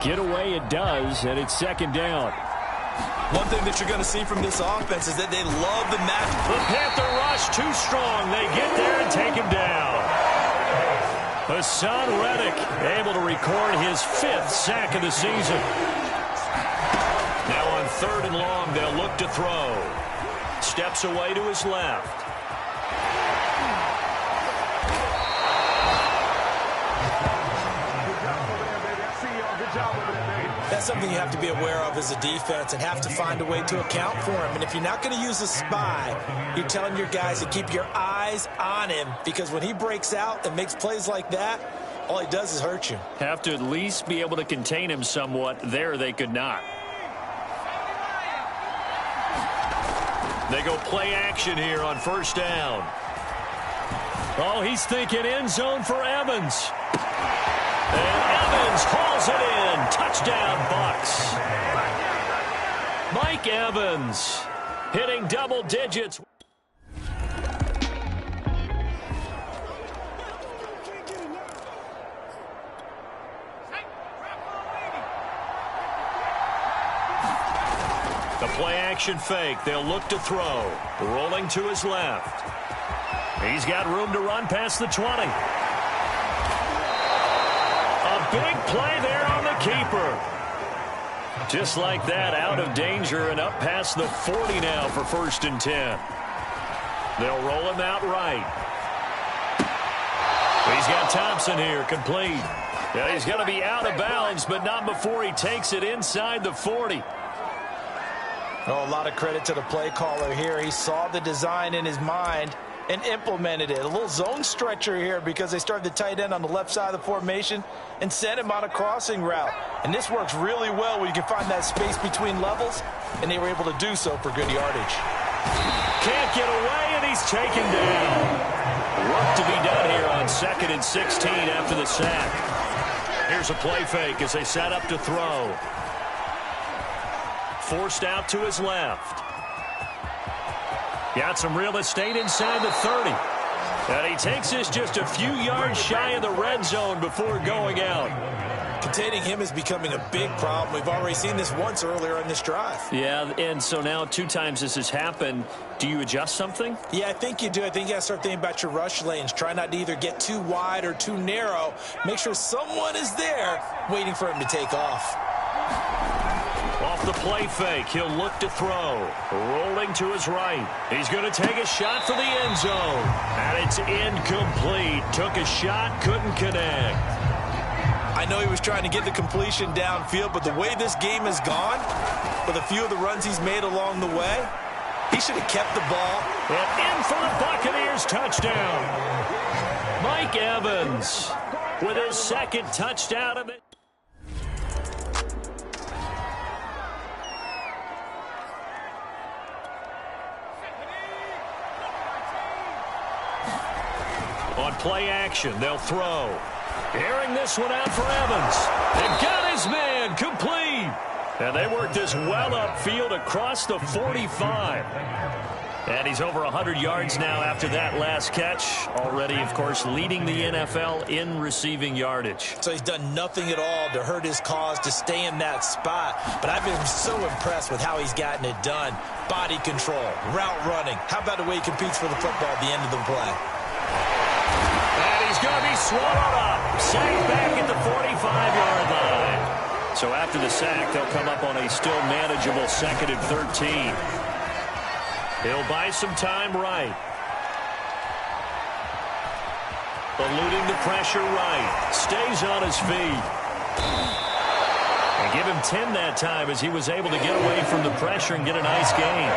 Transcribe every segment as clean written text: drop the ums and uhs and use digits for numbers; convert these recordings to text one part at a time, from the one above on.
Get away it does, and it's second down. One thing that you're going to see from this offense is that they love the match. The Panther rush too strong. They get there and take him down. Hassan Reddick able to record his 5th sack of the season. Now on 3rd and long, they'll look to throw. Steps away to his left. That's something you have to be aware of as a defense and have to find a way to account for him. And if you're not going to use a spy, you're telling your guys to keep your eyes on him, because when he breaks out and makes plays like that, all he does is hurt you. Have to at least be able to contain him somewhat. There they could not. They go play action here on 1st down. Oh, he's thinking end zone for Evans. And Evans hauls it in. Touchdown, Bucs. Mike Evans hitting double digits. The play action fake. They'll look to throw. Rolling to his left. He's got room to run past the 20. Big play there on the keeper. Just like that, out of danger and up past the 40 now for 1st and 10. They'll roll him out right. He's got Thompson here, complete. Yeah, he's going to be out of bounds, but not before he takes it inside the 40. Oh, a lot of credit to the play caller here. He saw the design in his mind and implemented it. A little zone stretcher here because they started the tight end on the left side of the formation and sent him on a crossing route. And this works really well where you can find that space between levels, and they were able to do so for good yardage. Can't get away, and he's taken down. Work to be done here on 2nd and 16 after the sack. Here's a play fake as they set up to throw. Forced out to his left. Got some real estate inside the 30. And he takes this just a few yards shy of the red zone before going out. Containing him is becoming a big problem. We've already seen this once earlier in this drive. Yeah, and so now 2 times this has happened. Do you adjust something? Yeah, I think you do. I think you got to start thinking about your rush lanes. Try not to either get too wide or too narrow. Make sure someone is there waiting for him to take off. Off the play fake, he'll look to throw. Rolling to his right. He's going to take a shot for the end zone. And it's incomplete. Took a shot, couldn't connect. I know he was trying to get the completion downfield, but the way this game has gone, with a few of the runs he's made along the way, he should have kept the ball. And in for the Buccaneers touchdown. Mike Evans with his 2nd touchdown of it. On play action, they'll throw. Airing this one out for Evans. They got his man complete. And they work this well upfield across the 45. And he's over 100 yards now after that last catch. Already, of course, leading the NFL in receiving yardage. So he's done nothing at all to hurt his cause to stay in that spot. But I've been so impressed with how he's gotten it done. Body control, route running. How about the way he competes for the football at the end of the play? And he's going to be swallowed up. Sacked back at the 45-yard line. So after the sack, they'll come up on a still manageable 2nd and 13. He'll buy some time right. Eluding the pressure right. Stays on his feet. And give him 10 that time as he was able to get away from the pressure and get a nice gain.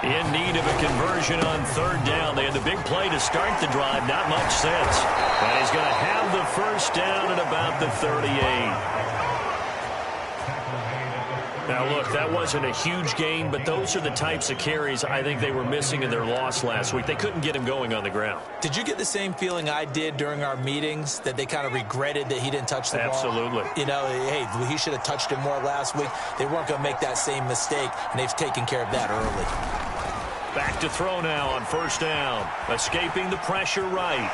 In need of a conversion on 3rd down. They had the big play to start the drive. Not much since. And he's going to have the 1st down at about the 38. Now, look, that wasn't a huge gain, but those are the types of carries I think they were missing in their loss last week. They couldn't get him going on the ground. Did you get the same feeling I did during our meetings, that they kind of regretted that he didn't touch the ball? Absolutely. You know, hey, he should have touched it more last week. They weren't going to make that same mistake, and they've taken care of that early. Back to throw now on 1st down. Escaping the pressure right.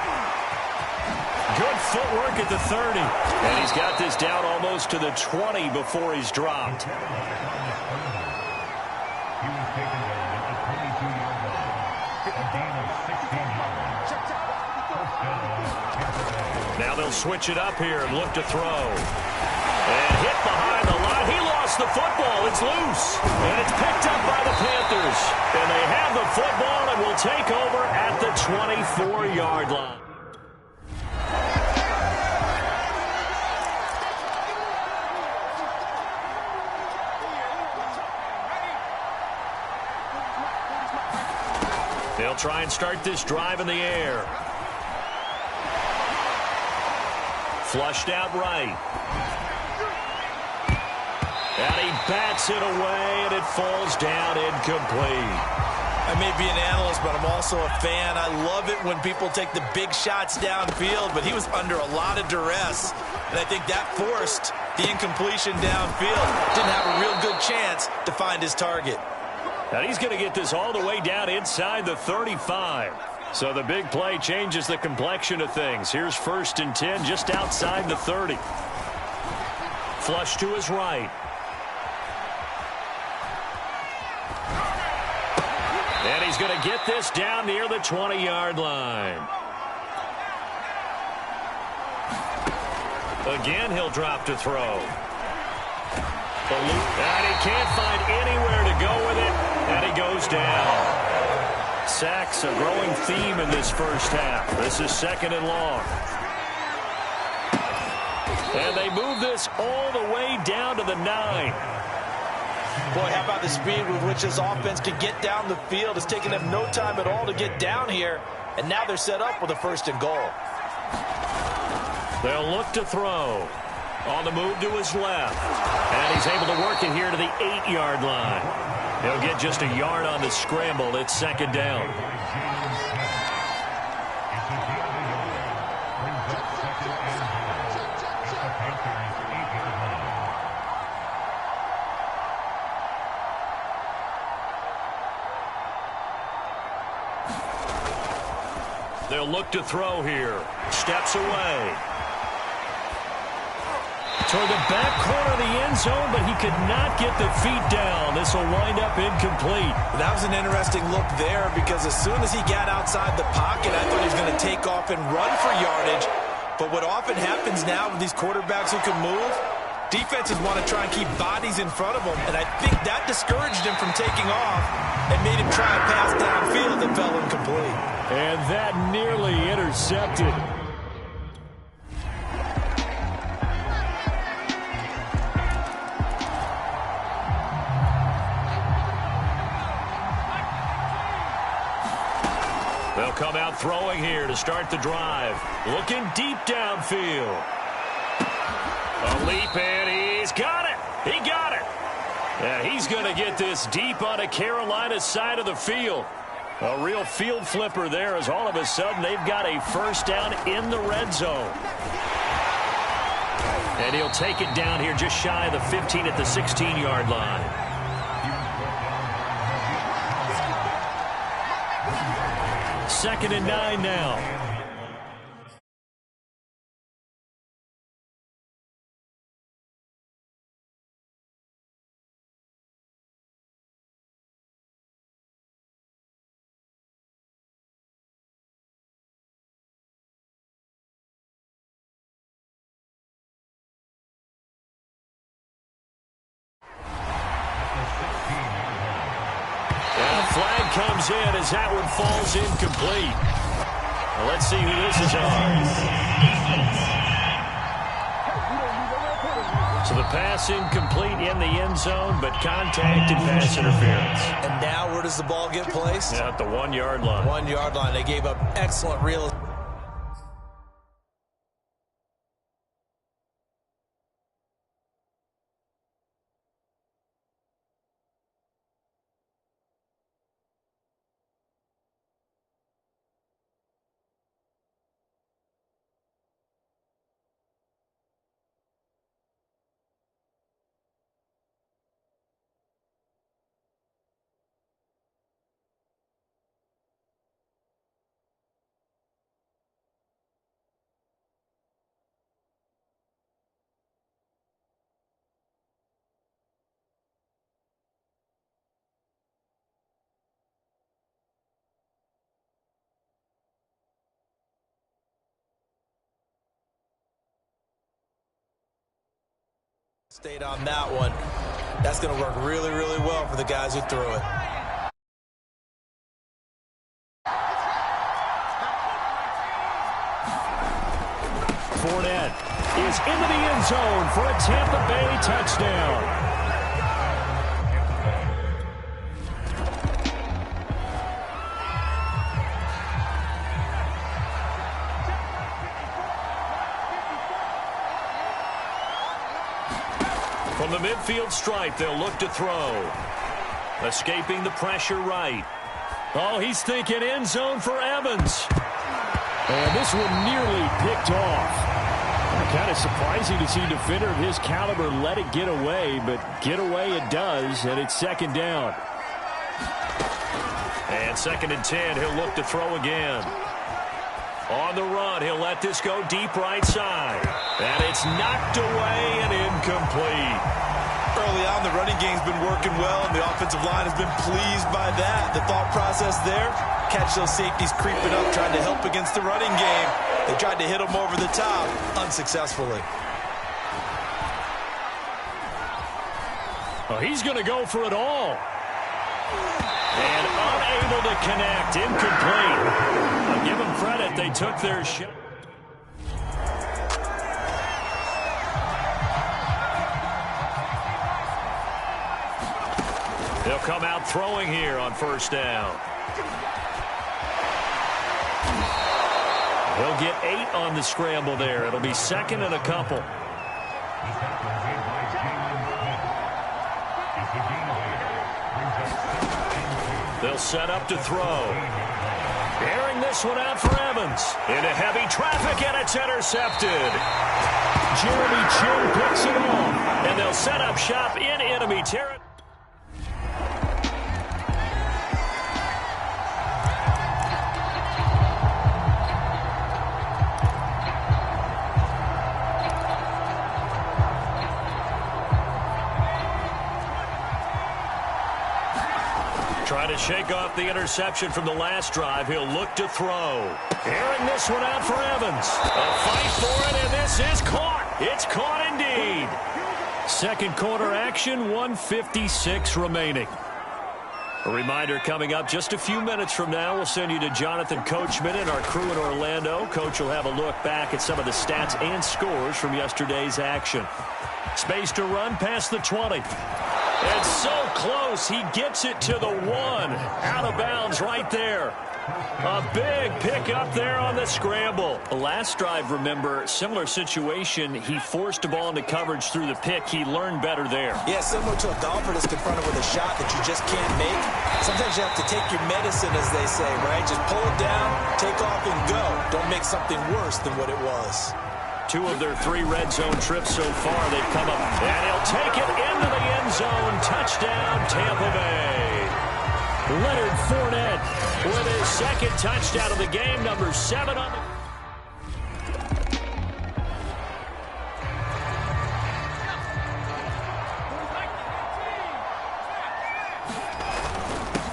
Good footwork at the 30. And he's got this down almost to the 20 before he's dropped. Now they'll switch it up here and look to throw. And hit behind the line. He lost the football. It's loose. And it's picked up by the Panthers. And they have the football and will take over at the 24-yard line. They'll try and start this drive in the air. Flushed out right. And he bats it away, and it falls down incomplete. I may be an analyst, but I'm also a fan. I love it when people take the big shots downfield, but he was under a lot of duress, and I think that forced the incompletion downfield. Didn't have a real good chance to find his target. And he's going to get this all the way down inside the 35. So the big play changes the complexion of things. Here's 1st and 10 just outside the 30. Flush to his right. And he's going to get this down near the 20-yard line. Again, he'll drop to throw. And he can't find anywhere to go with it, and he goes down. Sacks, a growing theme in this first half. This is 2nd and long. And they move this all the way down to the 9. Boy, how about the speed with which this offense can get down the field? It's taken them no time at all to get down here, and now they're set up with a 1st and goal. They'll look to throw. On the move to his left. And he's able to work it here to the 8-yard line. He'll get just a yard on the scramble. It's 2nd down. They'll look to throw here. Steps away. Toward the back corner of the end zone, but he could not get the feet down. This will wind up incomplete. That was an interesting look there because as soon as he got outside the pocket, I thought he was going to take off and run for yardage. But what often happens now with these quarterbacks who can move, defenses want to try and keep bodies in front of them, and I think that discouraged him from taking off and made him try a pass downfield that fell incomplete. And that nearly intercepted. They'll come out throwing here to start the drive. Looking deep downfield. A leap, and he's got it. He got it. Yeah, he's going to get this deep on a Carolina side of the field. A real field flipper there as all of a sudden they've got a 1st down in the red zone. And he'll take it down here just shy of the 15 at the 16-yard line. 2nd and 9 now. Flag comes in as that one falls incomplete. Well, let's see who this is on. So the pass incomplete in the end zone, but contact and pass interference. And now where does the ball get placed? Yeah, at the 1-yard line. 1-yard line. They gave up excellent real estate. Stayed on that one. That's going to work really, really well for the guys who threw it. Fournette is into the end zone for a Tampa Bay touchdown. From the midfield stripe, they'll look to throw. Escaping the pressure right. Oh, he's thinking end zone for Evans. And this one nearly picked off. Kind of surprising to see a defender of his caliber let it get away, but get away it does, and it's second down. And 2nd and 10, he'll look to throw again. On the run, he'll let this go deep right side. And it's knocked away and incomplete. Early on, the running game's been working well, and the offensive line has been pleased by that. The thought process there, catch those safeties creeping up, trying to help against the running game. They tried to hit them over the top, unsuccessfully. Oh, he's going to go for it all. And unable to connect, incomplete. I'll give them credit, they took their shot. They'll come out throwing here on first down. He'll get 8 on the scramble there. It'll be 2nd and a couple. They'll set up to throw. Airing this one out for Evans. Into heavy traffic, and it's intercepted. Jeremy Chin picks it off. And they'll set up shop in enemy territory. Trying to shake off the interception from the last drive. He'll look to throw. Airing this one out for Evans. A fight for it, and this is caught. It's caught indeed. Second quarter action, 1:56 remaining. A reminder coming up just a few minutes from now. We'll send you to Jonathan Coachman and our crew in Orlando. Coach will have a look back at some of the stats and scores from yesterday's action. Space to run past the 20. It's so close. He gets it to the 1. Out of bounds right there. A big pick up there on the scramble. The last drive, remember, similar situation. He forced the ball into coverage through the pick. He learned better there. Yeah, similar to a golfer that's confronted with a shot that you just can't make. Sometimes you have to take your medicine, as they say, right? Just pull it down, take off, and go. Don't make something worse than what it was. 2 of their 3 red zone trips so far. They've come up, and he'll take it into the end zone. Touchdown, Tampa Bay. Leonard Fournette with his 2nd touchdown of the game, number 7 on the...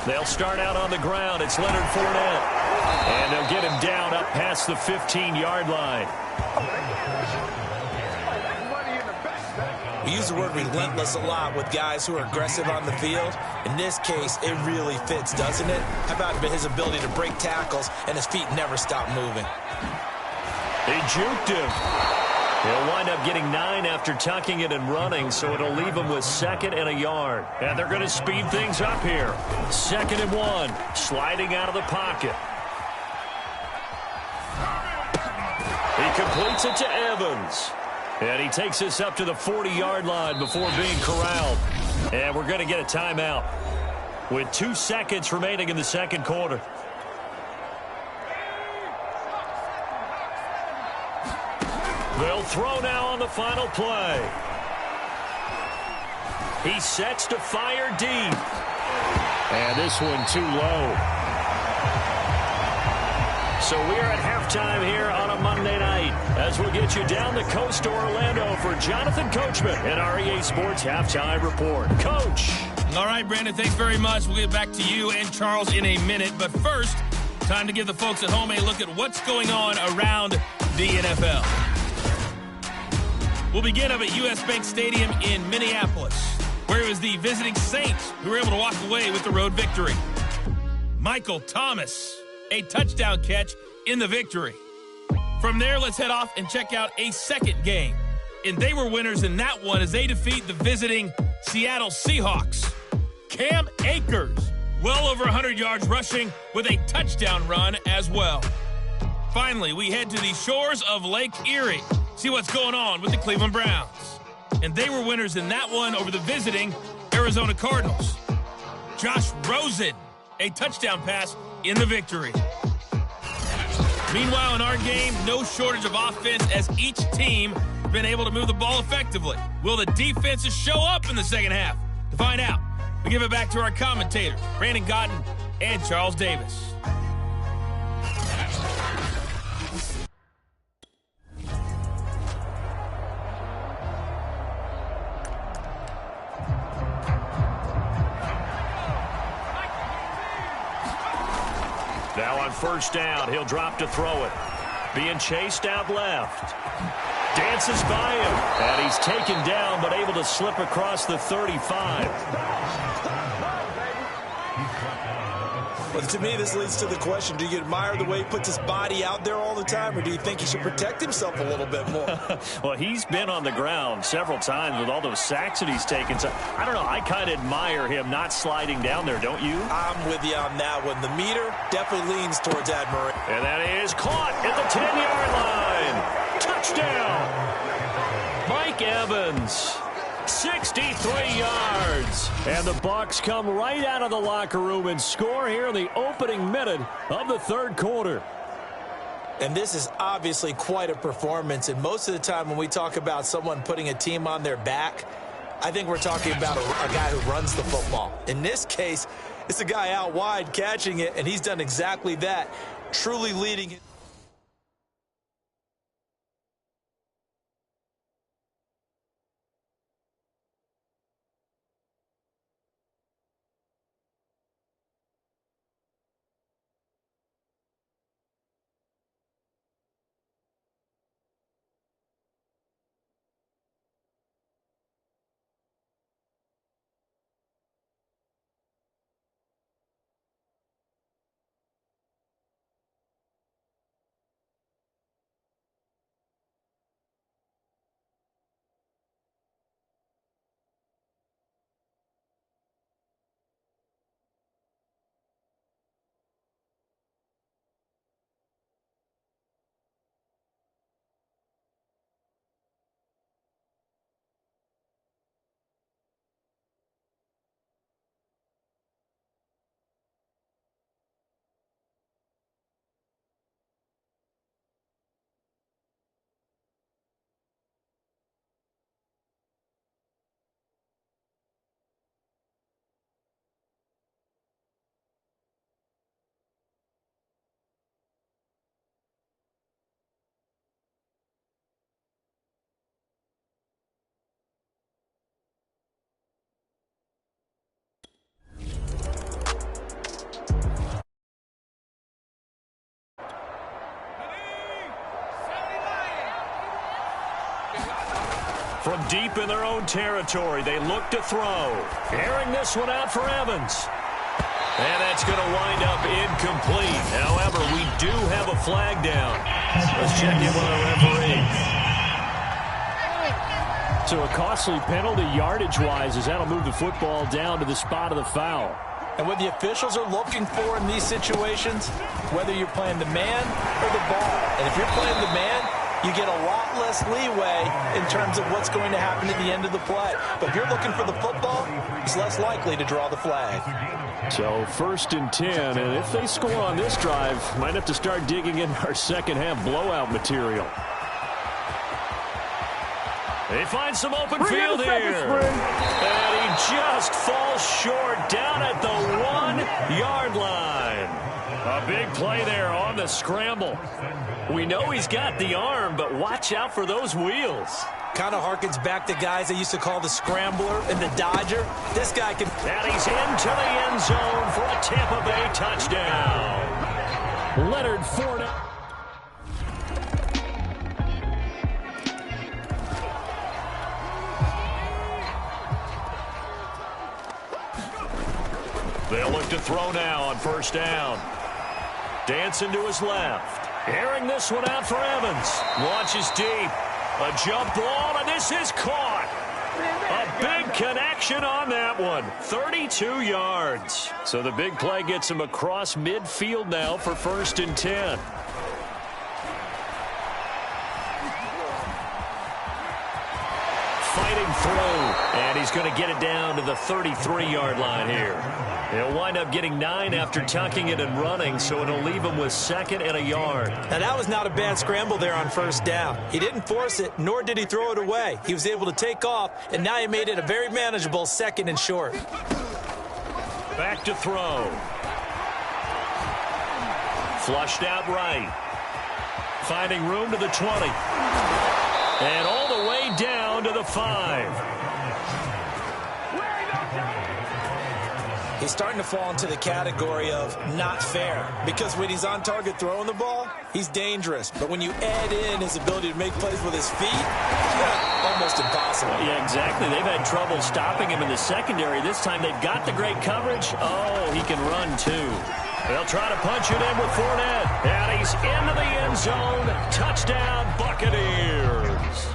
They'll start out on the ground. It's Leonard Fournette. And they'll get him down up past the 15-yard line. We use the word relentless a lot with guys who are aggressive on the field. In this case, it really fits, doesn't it? How about his ability to break tackles and his feet never stop moving? They juked him. He'll wind up getting 9 after tucking it and running, so it'll leave him with 2nd and a yard. And they're going to speed things up here. 2nd and 1, sliding out of the pocket. He completes it to Evans. And he takes this up to the 40-yard line before being corralled. And we're going to get a timeout with 2 seconds remaining in the second quarter. They'll throw now on the final play. He sets to fire deep. And this one too low. So we're at halftime here on a Monday night as we'll get you down the coast to Orlando for Jonathan Coachman and our EA Sports Halftime Report. Coach. All right, Brandon, thanks very much. We'll get back to you and Charles in a minute. But first, time to give the folks at home a look at what's going on around the NFL. will begin up at U.S. Bank Stadium in Minneapolis, where it was the visiting Saints who were able to walk away with the road victory. Michael Thomas, a touchdown catch in the victory. From there, let's head off and check out a second game. And they were winners in that one as they defeat the visiting Seattle Seahawks. Cam Akers, well over 100 yards rushing with a touchdown run as well. Finally, we head to the shores of Lake Erie, see what's going on with the Cleveland Browns. And they were winners in that one over the visiting Arizona Cardinals. Josh Rosen, a touchdown pass in the victory. Meanwhile, in our game, no shortage of offense as each team has been able to move the ball effectively. Will the defenses show up in the second half? To find out, we give it back to our commentators, Brandon Godden and Charles Davis. Now on first down, he'll drop to throw it. Being chased out left. Dances by him, and he's taken down but able to slip across the 35. Well, to me, this leads to the question, do you admire the way he puts his body out there all the time, or do you think he should protect himself a little bit more? Well, he's been on the ground several times with all those sacks that he's taken. So, I don't know, I kind of admire him not sliding down there, don't you? I'm with you on that one. The meter definitely leans towards admiration. And that is caught at the 10-yard line. Touchdown! Mike Evans. 63 yards. And the Bucs come right out of the locker room and score here in the opening minute of the third quarter. And this is obviously quite a performance. And most of the time when we talk about someone putting a team on their back, I think we're talking about a guy who runs the football. In this case, it's a guy out wide catching it, and he's done exactly that, truly leading it. From deep in their own territory, they look to throw. Airing this one out for Evans. And that's going to wind up incomplete. However, we do have a flag down. Let's check in with our referee. So a costly penalty yardage-wise as that'll move the football down to the spot of the foul. And what the officials are looking for in these situations, whether you're playing the man or the ball. And if you're playing the man, you get a lot less leeway in terms of what's going to happen at the end of the play. But if you're looking for the football, it's less likely to draw the flag. So 1st and 10, and if they score on this drive, might have to start digging in our second half blowout material. They find some open field here. And he just falls short down at the 1-yard line. A big play there on the scramble. We know he's got the arm, but watch out for those wheels. Kind of harkens back to guys they used to call the scrambler and the dodger. This guy can... And he's into the end zone for a Tampa Bay touchdown. Leonard Fournette. look to throw now on first down. Dancing to his left. Airing this one out for Evans. Launches deep. A jump ball, and this is caught. A big connection on that one. 32 yards. So the big play gets him across midfield now for 1st and 10. Fighting through, and he's going to get it down to the 33-yard line here. He'll wind up getting 9 after tucking it and running, so it'll leave him with 2nd and a yard. Now, that was not a bad scramble there on first down. He didn't force it, nor did he throw it away. He was able to take off, and now he made it a very manageable 2nd and short. Back to throw. Flushed out right. Finding room to the 20. And all the way down to the 5. He's starting to fall into the category of not fair, because when he's on target throwing the ball, he's dangerous. But when you add in his ability to make plays with his feet, almost impossible. Yeah, exactly. They've had trouble stopping him in the secondary. This time they've got the great coverage. Oh, he can run too. They'll try to punch it in with Fournette. And he's into the end zone. Touchdown, Buccaneers.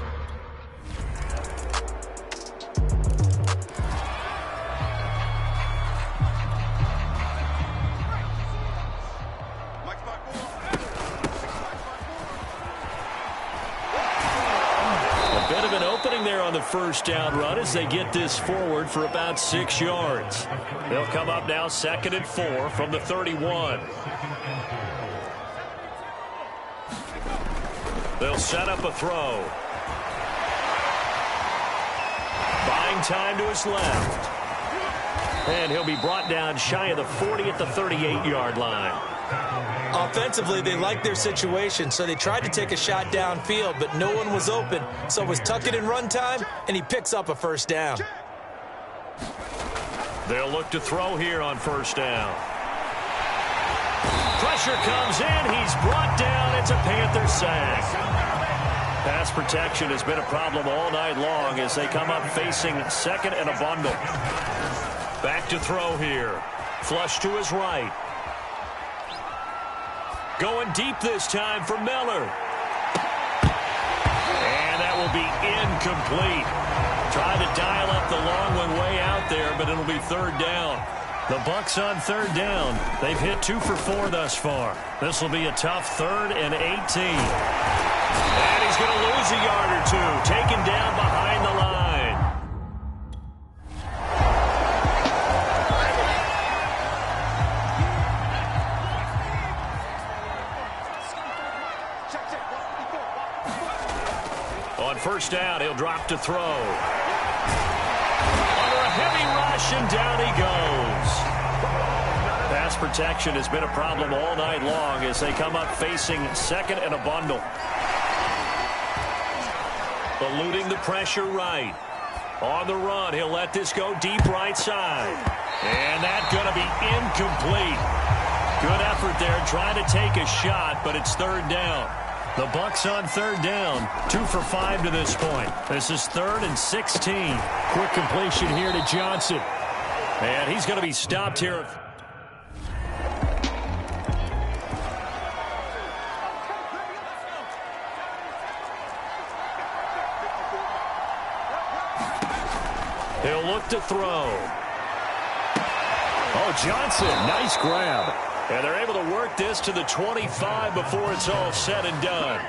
There on the first down run as they get this forward for about 6 yards. They'll come up now 2nd and 4 from the 31. They'll set up a throw. Buying time to his left. And he'll be brought down shy of the 40 at the 38-yard line. Offensively, they liked their situation, so they tried to take a shot downfield, but no one was open. So it was tuck it in run time, and he picks up a first down. They'll look to throw here on first down. Pressure comes in. He's brought down. It's a Panther sack. Pass protection has been a problem all night long as they come up facing 2nd and a bundle. Back to throw here. Flush to his right. Going deep this time for Miller. And that will be incomplete. Tried to dial up the long one way out there, but it'll be 3rd down. The Bucs on 3rd down. They've hit 2 for 4 thus far. This will be a tough 3rd and 18. And he's going to lose a yard or 2. Taken down behind the line. First down, he'll drop to throw. Under a heavy rush, and down he goes. Pass protection has been a problem all night long as they come up facing 2nd and a bundle. Eluding the pressure right. On the run, he'll let this go deep right side. And that's going to be incomplete. Good effort there, trying to take a shot, but it's 3rd down. The Bucs on 3rd down, 2 for 5 to this point. This is 3rd and 16. Quick completion here to Johnson. And he's going to be stopped here. He'll look to throw. Oh, Johnson, nice grab. And they're able to work this to the 25 before it's all said and done.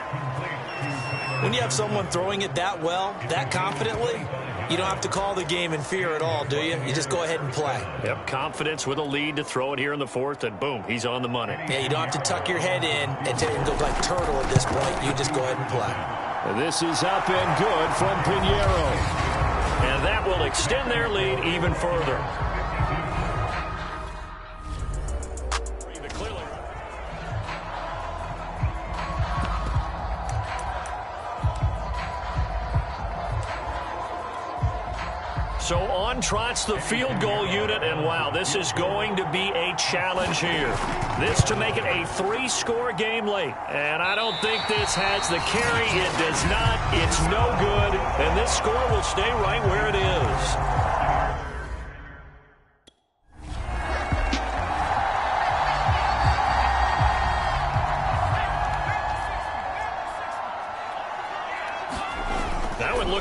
When you have someone throwing it that well, that confidently, you don't have to call the game in fear at all, do you? You just go ahead and play. Yep, confidence with a lead to throw it here in the 4th, and boom, he's on the money. Yeah, you don't have to tuck your head in and go like turtle at this point. You just go ahead and play. And this is up and good from Pinheiro. And that will extend their lead even further. So on trots the field goal unit, and wow, this is going to be a challenge here. This to make it a 3-score game late. And I don't think this has the carry. It does not. It's no good. And this score will stay right where it is.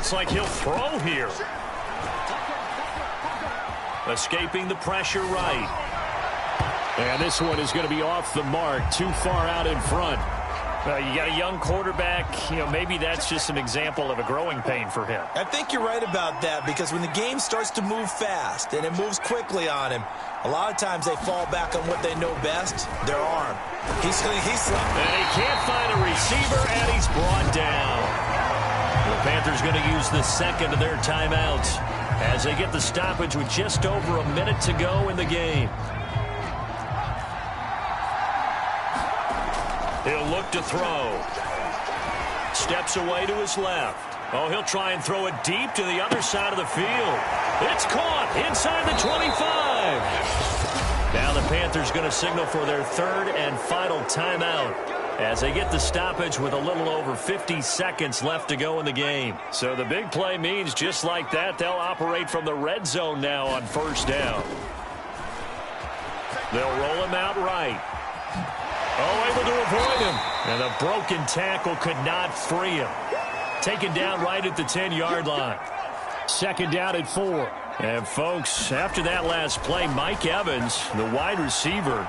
looks like he'll throw here. Escaping the pressure right. And this one is going to be off the mark, too far out in front. You got a young quarterback, maybe that's just an example of a growing pain for him. I think you're right about that, because when the game starts to move fast and it moves quickly on him, a lot of times they fall back on what they know best, their arm. He's and he can't find a receiver, and he's brought down. The Panthers going to use the second of their timeouts as they get the stoppage with just over a minute to go in the game. He'll look to throw. Steps away to his left. Oh, he'll try and throw it deep to the other side of the field. It's caught inside the 25. Now the Panthers going to signal for their third and final timeout as they get the stoppage with a little over 50 seconds left to go in the game. So the big play means just like that, they'll operate from the red zone now on first down. They'll roll him out right. Oh, able to avoid him. And a broken tackle could not free him. Taken down right at the 10-yard line. Second down at 4. And, folks, after that last play, Mike Evans, the wide receiver,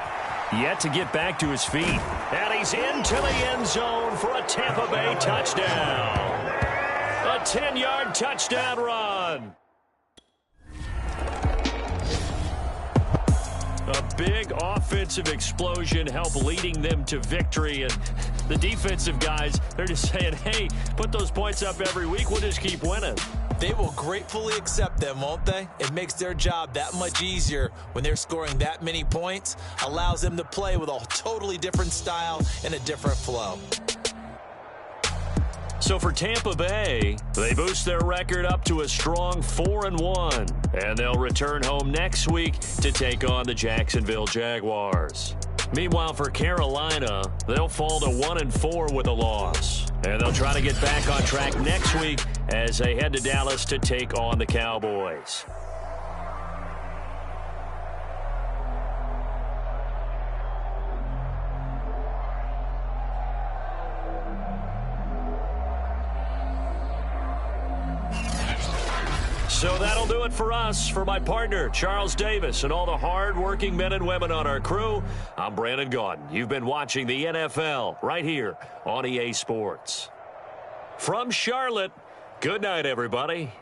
yet to get back to his feet. And he's into the end zone for a Tampa Bay touchdown. A 10-yard touchdown run. A big offensive explosion helped leading them to victory. And the defensive guys, they're just saying, hey, put those points up every week. We'll just keep winning. They will gratefully accept them, won't they? It makes their job that much easier when they're scoring that many points. Allows them to play with a totally different style and a different flow. So for Tampa Bay, they boost their record up to a strong 4-1. And they'll return home next week to take on the Jacksonville Jaguars. Meanwhile, for Carolina, they'll fall to 1-4 with a loss. And they'll try to get back on track next week as they head to Dallas to take on the Cowboys. So that'll do it for us. For my partner, Charles Davis, and all the hard-working men and women on our crew, I'm Brandon Gaudin. You've been watching the NFL right here on EA Sports. From Charlotte, good night, everybody.